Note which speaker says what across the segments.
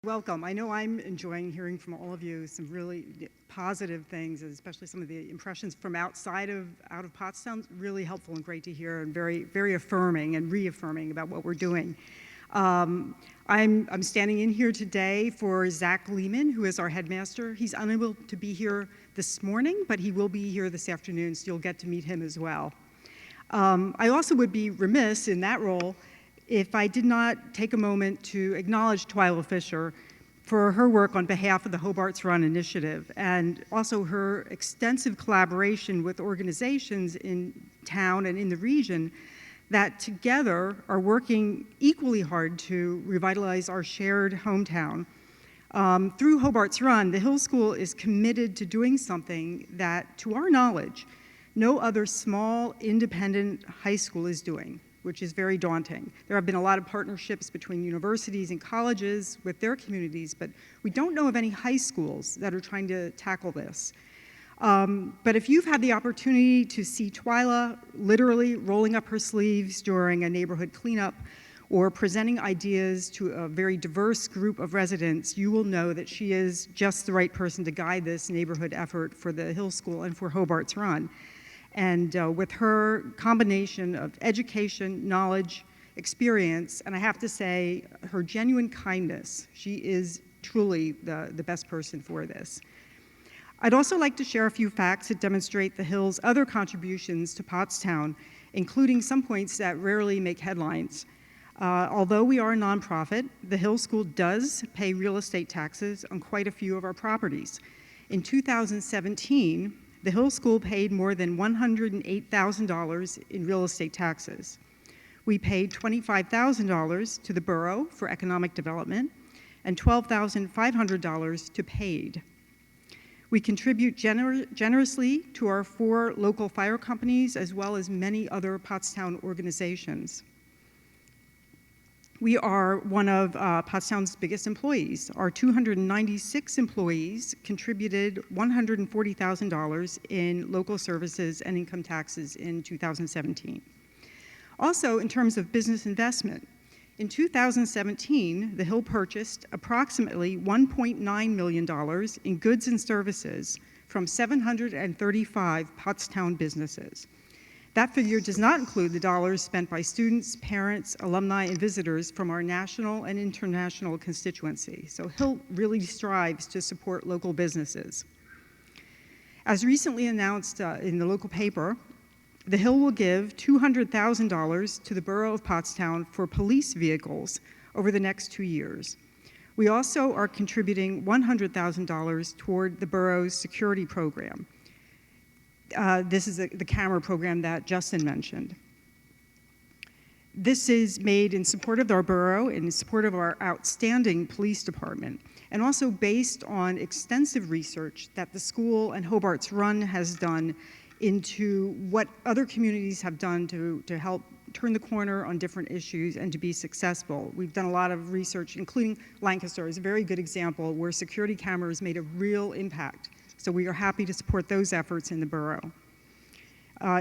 Speaker 1: Welcome. I know I'm enjoying hearing from all of you some really positive things, especially some of the impressions from out of Pottstown. Really helpful and great to hear, and very affirming and reaffirming about what we're doing. I'm standing in here today for Zach Lehman, who is our headmaster. He's unable to be here this morning, but he will be here this afternoon, so you'll get to meet him as well. I also would be remiss in that role if I did not take a moment to acknowledge Twyla Fisher for her work on behalf of the Hobart's Run initiative, and also her extensive collaboration with organizations in town and in the region that together are working equally hard to revitalize our shared hometown. Through Hobart's Run, the Hill School is committed to doing something that, to our knowledge, no other small independent high school is doing, which is very daunting. There have been a lot of partnerships between universities and colleges with their communities, but we don't know of any high schools that are trying to tackle this. But if you've had the opportunity to see Twyla literally rolling up her sleeves during a neighborhood cleanup or presenting ideas to a very diverse group of residents, you will know that she is just the right person to guide this neighborhood effort for the Hill School and for Hobart's Run. And with her combination of education, knowledge, experience, and I have to say, her genuine kindness, she is truly the best person for this. I'd also like to share a few facts that demonstrate the Hill's other contributions to Pottstown, including some points that rarely make headlines. Although we are a nonprofit, the Hill School does pay real estate taxes on quite a few of our properties. In 2017, the Hill School paid more than $108,000 in real estate taxes. We paid $25,000 to the borough for economic development and $12,500 to PAID. We contribute generously to our 4 local fire companies as well as many other Pottstown organizations. We are one of Pottstown's biggest employees. Our 296 employees contributed $140,000 in local services and income taxes in 2017. Also, in terms of business investment, in 2017, the Hill purchased approximately $1.9 million in goods and services from 735 Pottstown businesses. That figure does not include the dollars spent by students, parents, alumni, and visitors from our national and international constituency. So Hill really strives to support local businesses. As recently announced in the local paper, the Hill will give $200,000 to the borough of Pottstown for police vehicles over the next 2 years. We also are contributing $100,000 toward the borough's security program. This is the camera program that Justin mentioned. This is made in support of our borough, in support of our outstanding police department, and also based on extensive research that the school and Hobart's Run has done into what other communities have done to help turn the corner on different issues and to be successful. We've done a lot of research, including Lancaster is a very good example where security cameras made a real impact. So we are happy to support those efforts in the borough.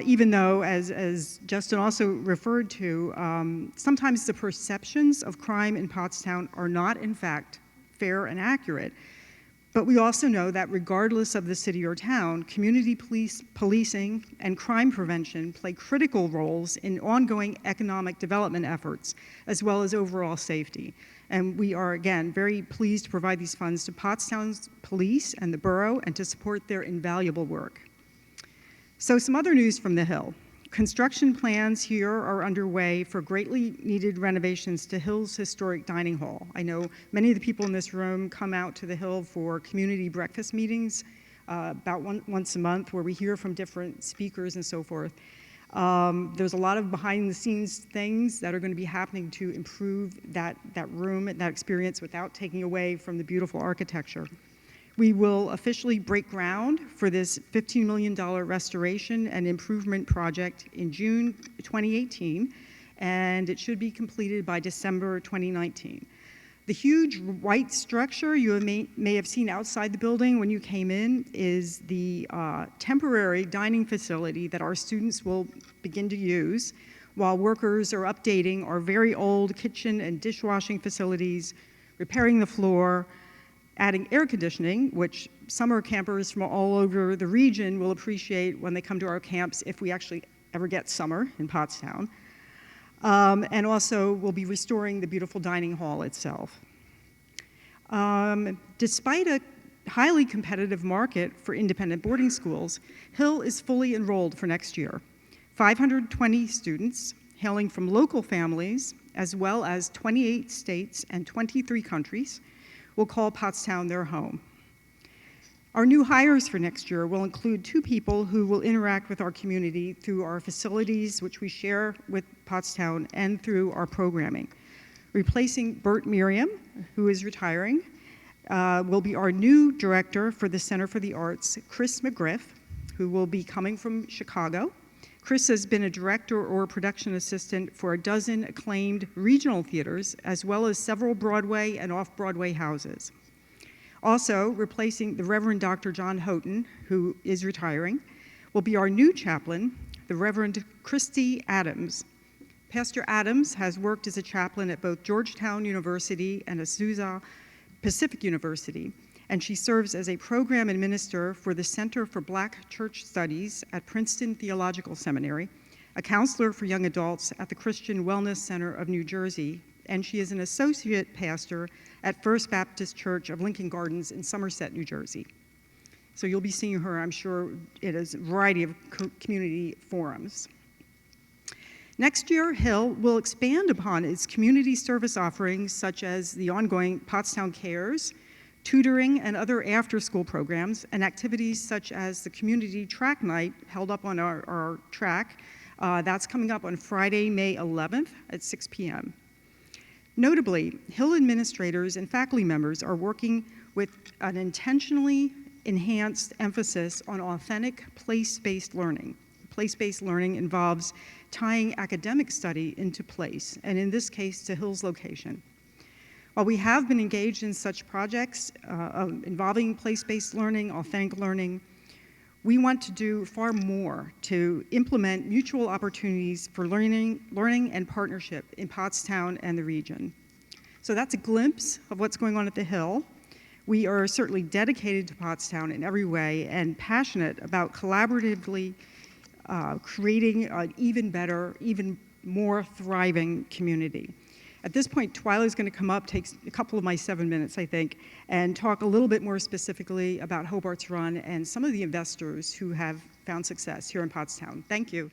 Speaker 1: Even though, as Justin also referred to, sometimes the perceptions of crime in Pottstown are not, in fact, fair and accurate. But we also know that regardless of the city or town, community policing and crime prevention play critical roles in ongoing economic development efforts, as well as overall safety. And we are, again, very pleased to provide these funds to Pottstown's police and the borough and to support their invaluable work. So some other news from the Hill. Construction plans here are underway for greatly needed renovations to Hill's historic dining hall. I know many of the people in this room come out to the Hill for community breakfast meetings about once a month where we hear from different speakers and so forth. There's a lot of behind the scenes things that are going to be happening to improve that room and that experience without taking away from the beautiful architecture. We will officially break ground for this $15 million restoration and improvement project in June 2018, and it should be completed by December 2019. The huge white structure you may have seen outside the building when you came in is the temporary dining facility that our students will begin to use while workers are updating our very old kitchen and dishwashing facilities, repairing the floor, adding air conditioning, which summer campers from all over the region will appreciate when they come to our camps if we actually ever get summer in Pottstown. And also we'll be restoring the beautiful dining hall itself. Despite a highly competitive market for independent boarding schools, Hill is fully enrolled for next year. 520 students hailing from local families, as well as 28 states and 23 countries, will call Pottstown their home. Our new hires for next year will include 2 people who will interact with our community through our facilities, which we share with Pottstown, and through our programming. Replacing Bert Miriam, who is retiring, will be our new director for the Center for the Arts, Chris McGriff, who will be coming from Chicago. Chris has been a director or production assistant for a dozen acclaimed regional theaters, as well as several Broadway and off-Broadway houses. Also, replacing the Reverend Dr. John Houghton, who is retiring, will be our new chaplain, the Reverend Christy Adams. Pastor Adams has worked as a chaplain at both Georgetown University and Azusa Pacific University, and she serves as a program administrator for the Center for Black Church Studies at Princeton Theological Seminary, a counselor for young adults at the Christian Wellness Center of New Jersey, and she is an associate pastor at First Baptist Church of Lincoln Gardens in Somerset, New Jersey. So you'll be seeing her, I'm sure, at a variety of community forums. Next year, Hill will expand upon its community service offerings, such as the ongoing Pottstown Cares, tutoring and other after-school programs, and activities such as the community track night held up on our track. That's coming up on Friday, May 11th at 6 p.m. Notably, Hill administrators and faculty members are working with an intentionally enhanced emphasis on authentic place-based learning. Place-based learning involves tying academic study into place, and in this case, to Hill's location. While we have been engaged in such projects involving place-based learning, authentic learning, we want to do far more to implement mutual opportunities for learning and partnership in Pottstown and the region. So that's a glimpse of what's going on at the Hill. We are certainly dedicated to Pottstown in every way and passionate about collaboratively creating an even better, even more thriving community. At this point, Twyla's going to come up, takes a couple of my 7 minutes, I think, and talk a little bit more specifically about Hobart's Run and some of the investors who have found success here in Pottstown. Thank you.